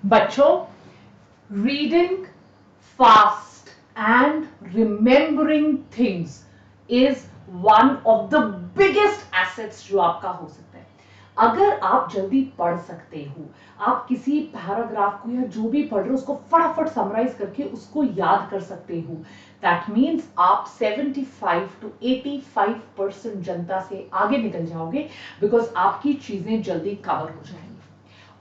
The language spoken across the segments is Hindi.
बच्चों, reading fast and remembering things is one of the biggest assets जो आपका हो सकता है। अगर आप जल्दी पढ़ सकते हो, आप किसी पैराग्राफ को या जो भी पढ़ रहे हो उसको फटाफट समराइज करके उसको याद कर सकते हो, दैट मीन्स आप 75 to 85% जनता से आगे निकल जाओगे, बिकॉज आपकी चीजें जल्दी कवर हो जाएंगी।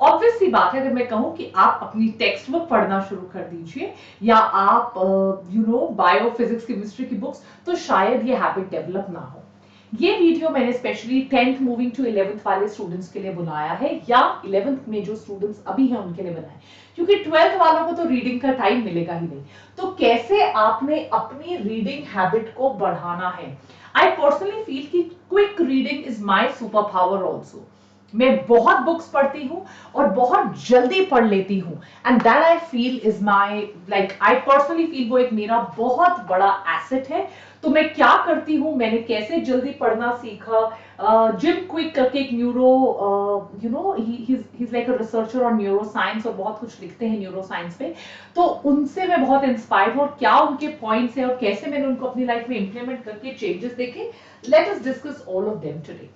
ऑब्वियस सी बात है, अगर मैं कहूं कि आप अपनी टेक्स्ट बुक पढ़ना शुरू कर दीजिए या आप बायो फिजिक्स केमिस्ट्री की बुक्स, तो शायद ये हैबिट डेवलप ना हो। ये वीडियो मैंने specially 10th moving to 11th वाले स्टूडेंट्स के लिए बनाया है, या 11th में जो स्टूडेंट्स अभी हैं उनके लिए बनाया है, क्योंकि 12th वालों को तो रीडिंग का टाइम मिलेगा ही नहीं। तो कैसे आपने अपनी रीडिंग हैबिट को बढ़ाना है। आई पर्सनली फील कि quick reading is my super power also. मैं बहुत बुक्स पढ़ती हूँ और बहुत जल्दी पढ़ लेती हूँ, and that I feel is my, like I personally feel वो एक मेरा बहुत बड़ा एसेट है। तो मैं क्या करती हूँ, मैंने कैसे जल्दी पढ़ना सीखा, जिम क्विक करके एक neuro, he is like a researcher on neuro science और बहुत कुछ लिखते हैं न्यूरो साइंस पे, तो उनसे मैं बहुत इंस्पायर्ड हूँ और क्या उनके पॉइंट्स है और कैसे मैंने उनको अपनी लाइफ में इंप्लीमेंट करके चेंजेस देखे। Let us discuss all of them today.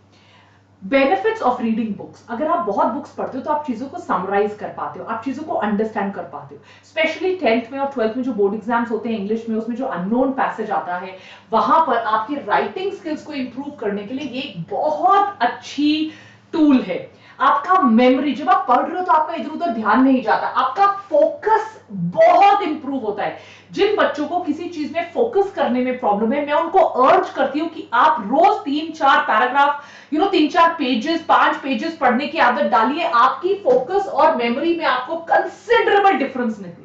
Benefits of reading books. अगर आप बहुत बुक्स पढ़ते हो तो आप चीजों को समराइज कर पाते हो, आप चीजों को अंडरस्टैंड कर पाते हो। स्पेशली 10th में और 12th में जो बोर्ड एग्जाम्स होते हैं इंग्लिश में, उसमें जो अननोन पैसेज आता है, वहां पर आपकी राइटिंग स्किल्स को इंप्रूव करने के लिए ये एक बहुत अच्छी टूल है। आपका मेमोरी, जब आप पढ़ रहे हो तो आपका इधर उधर ध्यान नहीं जाता, आपका फोकस बहुत इंप्रूव होता है। जिन बच्चों को किसी चीज में फोकस करने में प्रॉब्लम है, मैं उनको अर्ज करती हूँ कि आप रोज 3-4 पैराग्राफ, 3-4 पेजेस, 5 पेजेस पढ़ने की आदत डालिए। आपकी फोकस और मेमोरी में आपको कंसिडरेबल डिफरेंस निकले।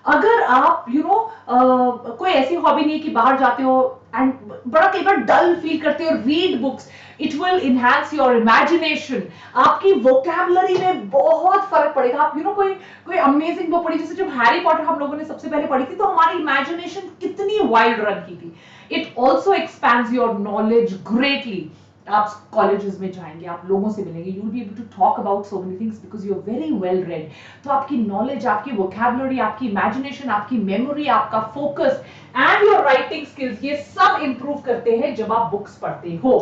अगर आप कोई ऐसी हॉबी नहीं है कि बाहर जाते हो एंड बड़ा कई बार डल फील करते हो, read books, it will enhance your imagination. आपकी वोकैबुलरी में बहुत फर्क पड़ेगा। आप कोई कोई अमेजिंग बुक पढ़ी, जैसे जब हैरी पॉटर हम लोगों ने सबसे पहले पढ़ी थी, तो हमारी इमेजिनेशन कितनी वाइल्ड रन की थी। It also expands your knowledge greatly. आप कॉलेजेस में जाएंगे, आप लोगों से मिलेंगे, you will be able to talk about so many things because you are very well read. तो आपकी नॉलेज, आपकी वोकैबुलरी, आपकी इमेजिनेशन, आपकी मेमोरी, आपका focus and your writing skills, ये सब इंप्रूव करते हैं जब आप बुक्स पढ़ते हो।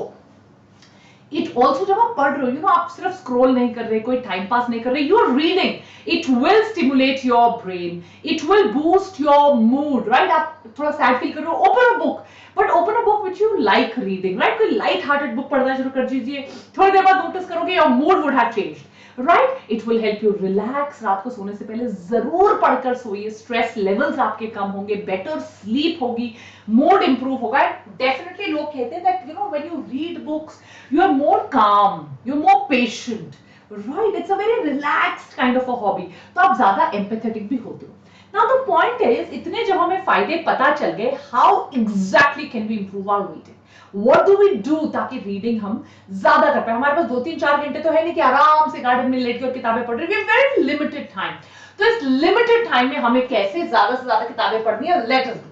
इट ऑल्सो, जब आप पढ़ रहे हो, आप सिर्फ स्क्रॉल नहीं कर रहे, कोई टाइम पास नहीं कर रहे, you are reading, it will stimulate your brain, it will boost your mood, right. आप थोड़ा सैड फील कर रहे हो, open a book, but open a book which you like reading, right. कोई लाइट हार्टेड बुक पढ़ना शुरू कर दीजिए, थोड़ी देर बाद नोटिस करोगे your mood would have changed, right. It will help you relax. रात को सोने से पहले जरूर पढ़कर सोइए, स्ट्रेस लेवल्स आपके कम होंगे, बेटर स्लीप होगी, मूड इंप्रूव होगा। डेफिनेटली लोग कहते हैं that when you read books you are more calm, you're more patient, right? It's a very relaxed kind of a hobby. तो आप ज्यादा empathetic भी होते हो। Now the point is, इतने जब हमें फायदे पता चल गए, how exactly can we improve our reading? What do we do ताकि रीडिंग हम ज्यादा कर पाए? हमारे पास 2-3-4 घंटे तो है नहीं कि आराम से गार्डन में लेट कर किताबें पढ़ रहे हैं। We have very limited time. तो इस लिमिटेड टाइम में हमें कैसे ज्यादा से ज्यादा किताबें पढ़नी है, लेट अस डू।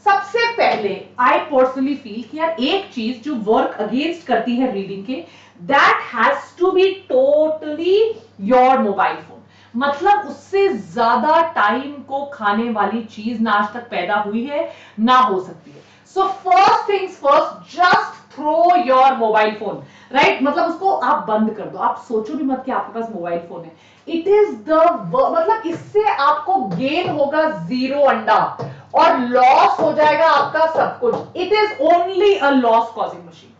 सबसे पहले आई पर्सनली फील कि यार एक चीज जो वर्क अगेंस्ट करती है रीडिंग के, that has to be totally your mobile phone. मतलब उससे ज्यादा टाइम को खाने वाली चीज ना आज तक पैदा हुई है, ना हो सकती है। So first things first, just throw your mobile phone, right. मतलब उसको आप बंद कर दो। आप सोचो भी मत कि आपके पास मोबाइल फोन है। इट इज द, मतलब इससे आपको गेन होगा 0 अंडा और लॉस हो जाएगा आपका सब कुछ। It is only a loss causing machine,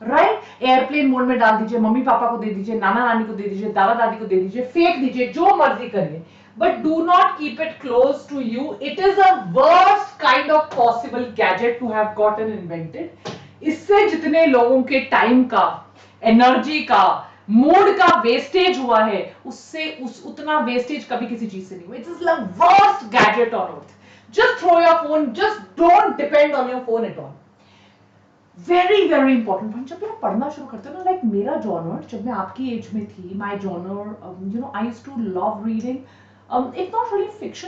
right. Airplane mode में डाल दीजिए, मम्मी पापा को दे दीजिए, नाना नानी को दे दीजिए, दादा दादी को दे दीजिए, फेंक दीजिए, जो मर्जी करिए, but do not keep it close to you. It is a worst kind of possible gadget to have gotten invented. इससे जितने लोगों के टाइम का, एनर्जी का, मूड का वेस्टेज हुआ है, उससे उतना वेस्टेज कभी किसी चीज से नहीं हुआ। It is the worst gadget on earth. Just throw your phone, just don't depend on your phone at all. Very very important point. जब आप पढ़ना शुरू करते हो ना, लाइक मेरा जॉनर, जब मैं आपकी एज में थी, my genre, I used to love reading. It's not really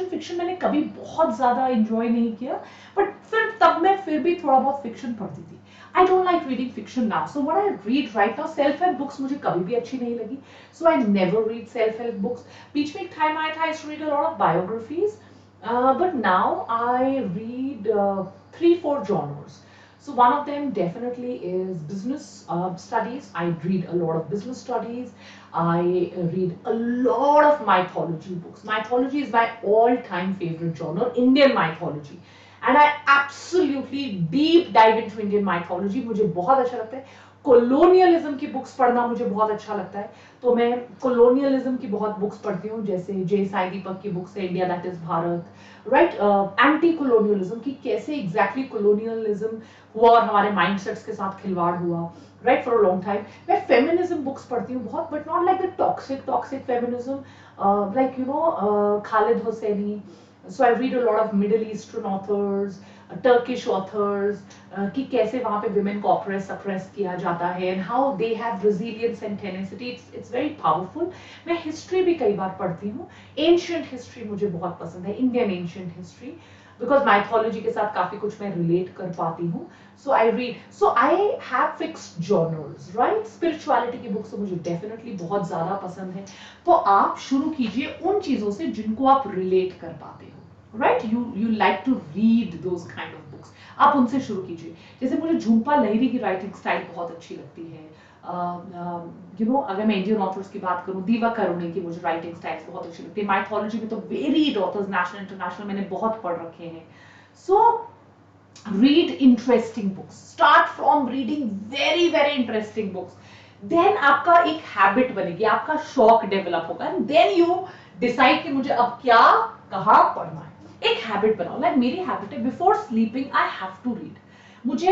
fiction मैंने कभी बहुत ज्यादा एंजॉय नहीं किया, बट फिर तब मैं फिर भी थोड़ा बहुत फिक्शन पढ़ती थी। I don't like reading fiction now. So what I read right now, self-help books मुझे कभी भी अच्छी नहीं लगी. So I never read self-help books. बीच में एक time आया था, I used to read a lot of biographies. But now I read 3-4 genres. So one of them definitely is business studies. I read a lot of business studies. I read a lot of mythology books. Mythology is my all-time favorite genre, Indian mythology. And I absolutely deep dive into Indian mythology. मुझे बहुत अच्छा लगता है. कोलोनियलिज्म की बुक्स पढ़ना मुझे बहुत अच्छा लगता है. तो मैं कोलोनियलिज्म की बहुत बुक्स पढ़ती हूँ, जैसे जे साई दीपक की बुक्स है India that is Bharat, right. Anti colonialism की कैसे एग्जैक्टली कोलोनियलिज्म हुआ और हमारे माइंडसेट्स के साथ खिलवाड़ हुआ, right, for a long time. मैं फेमिनिज्म बुक्स पढ़ती हूँ बहुत, but not like the toxic feminism, like you know Khaled Hosseini. So I read a lot of Middle Eastern authors, Turkish authors, कि कैसे वहाँ पे women को suppress किया जाता है, and how they have resilience and tenacity. It's very powerful. मैं history भी कई बार पढ़ती हूँ. Ancient history मुझे बहुत पसंद है, Indian ancient history, because mythology के साथ काफी कुछ मैं relate कर पाती हूँ. So I read. So I have fixed genres, right? Spirituality की books तो मुझे definitely बहुत ज़्यादा पसंद है. तो आप शुरू कीजिए उन चीजों से जिनको आप relate कर पाते हो. Right? You like to read those kind of books. आप उनसे शुरू कीजिए. जैसे मुझे झुम्पा लाहिरी की राइटिंग स्टाइल बहुत अच्छी लगती है. अगर मैं इंडियन ऑथर्स की बात करूं, दीवा करुणे की मुझे राइटिंग स्टाइल्स बहुत अच्छी लगती है. माइथोलॉजी में तो वेरिड ऑथर्स, नेशनल इंटरनेशनल, मैंने बहुत पढ़ रखे हैं. सो read interesting books. Start from reading very interesting books. Then आपका एक हैबिट बनेगी, आपका शौक डेवलप होगा, and then you decide कि मुझे अब क्या कहाँ पढ़ना है. एक हैबिट बनाओ. लाइक मेरी हैबिट है, before sleeping I have to read. मुझे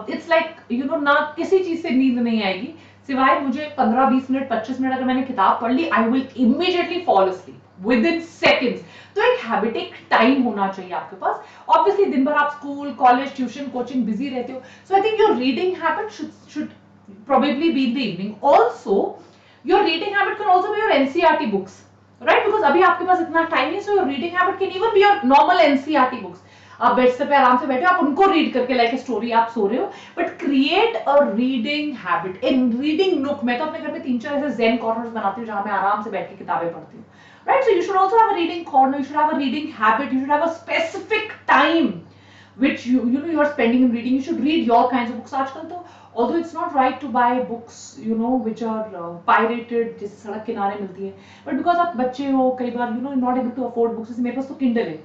इट्स लाइक यू नो, ना किसी चीज से नींद नहीं आएगी सिवाय मुझे 15-20 मिनट 25 मिनट अगर मैंने किताब पढ़ ली, I will immediately fall asleep within seconds. तो एक हैबिट, एक टाइम होना चाहिए आपके पास. ऑब्वियसली दिन भर आप school, college, tuition, coaching busy रहते हो. So I think your reading habit should probably be in the evening. Also, your reading habit can also be your NCERT books, right? Because अभी आपके पास इतना टाइम नहीं, so your reading habit can even be your normal NCERT books. आप बेड से पे आराम से बैठे, आप उनको रीड करके, लाइक स्टोरी आप सो रहे हो, but create a reading habit, in reading नुक. मैं तो अपने घर में 3-4 ऐसे ज़ेन कॉर्नर्स बनाती हूँ जहां मैं आराम से बैठ के किताबें पढ़ती हूँ, right. So you should also have a reading corner, you should have a reading habit, you should have a specific time which you know you are spending in reading. You should read your kinds of books. आजकल तो although it's not right to buy books, you know, which are pirated, जैसे सड़क किनारे मिलती है, but because आप बच्चे हो, कई बार you know not able to afford books. जैसे मेरे पास तो Kindle है,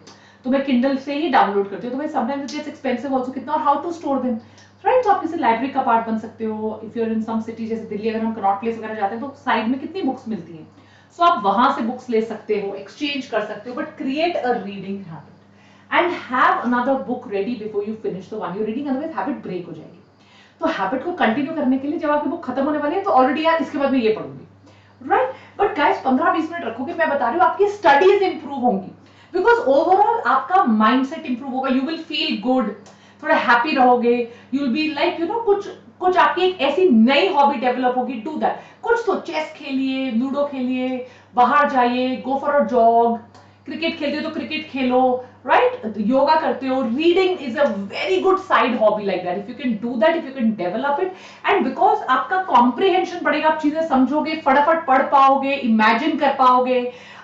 तो मैं Kindle से ही डाउनलोड करती हूँ. तो भाई sometimes it gets expensive also, कितना और how to store them, right? तो आप किसी लाइब्रेरी का पार्ट बन सकते हो. If you're in some city, जैसे दिल्ली, अगर हम कनॉट प्लेस वगैरह जाते हैं तो साइड में कितनी बुक्स मिलती हैं, सो आप वहां से बुक्स ले सकते हो, एक्सचेंज कर सकते हो, but create a reading habit and have another book ready before you finish the one you're reading, otherwise habit break हो जाएगी. तो हैबिट को कंटिन्यू करने के लिए जब आपकी बुक खत्म होने वाली है तो ऑलरेडी यार इसके बाद मैं ये पढ़ूंगी, राइट. बट गाइस 15-20 मिनट रखोगे, मैं बता रही हूँ आपकी स्टडीज इंप्रूव होंगी, बिकॉज ओवरऑल आपका माइंडसेट इंप्रूव होगा. यू विल फील गुड, थोड़ा हैप्पी रहोगे. You will be like you no, कुछ आपकी एक ऐसी नई हॉबी डेवलप होगी. Do that. कुछ तो चेस खेलिए, लूडो खेलिए, बाहर जाइए, go for a jog. Cricket खेलते हो तो क्रिकेट खेलो, राइट. योगा करते हो. Reading is a very good side hobby like that. If you can do that, if you can develop it, and because आपका कॉम्प्रिहेंशन बढ़ेगा, आप चीजें समझोगे, फटाफट पढ़ पाओगे, इमेजिन कर पाओगे,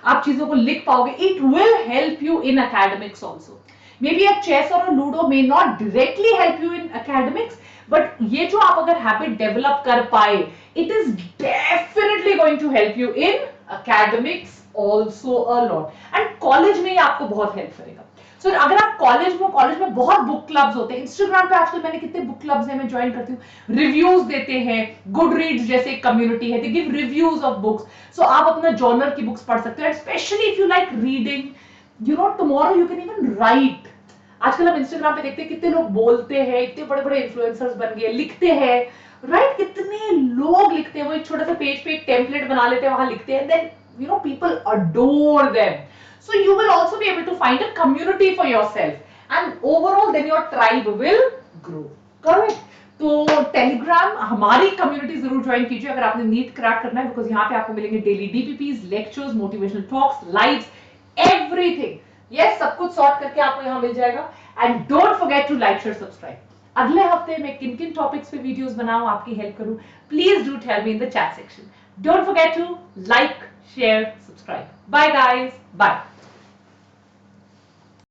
आप चीजों को लिख पाओगे. It will help you in academics also. May be a chess और a ludo may not directly help you in academics, but ये जो आप अगर हैबिट डेवलप कर पाए, it is definitely going to help you in academics also a lot. and college में ये आपको बहुत हेल्प करेगा. सो अगर आप कॉलेज में बहुत बुक क्लब्स होते हैं. इंस्टाग्राम पे आजकल मैंने कितने बुक क्लब्स हैं, मैं ज्वाइन करती हूँ. रिव्यूज देते हैं. गुड रीड्स जैसे एक कम्युनिटी है, they give reviews of books. So आप अपना जॉनर की बुक्स पढ़ सकते हो. And specially if you like reading, you know, tomorrow you can even write. आजकल हम इंस्टाग्राम पे देखते हैं कितने लोग बोलते हैं, इतने बड़े बड़े इन्फ्लुएंसर्स बन गए, लिखते हैं, राइट. कितने लोग लिखते हैं. वो एक छोटा सा पेज पे एक टेम्पलेट बना लेते हैं, वहां लिखते हैं, then you know people adore them. So you will also be able to find a community for yourself, and overall then your tribe will grow. Correct. तो टेलीग्राम हमारी कम्युनिटी जरूर ज्वाइन कीजिए अगर आपने नीट क्रैक करना है, बिकॉज यहाँ पे आपको मिलेंगे daily DPPs, lectures, motivational talks, lives, everything. Yes, सब कुछ सॉर्ट करके आपको यहाँ मिल जाएगा. And don't forget to like, share, subscribe. अगले हफ्ते मैं किन किन टॉपिक्स पे वीडियोस बनाऊं, आपकी हेल्प करूं, please do tell me in the chat section. Don't forget to like, share, subscribe. Bye guys, bye.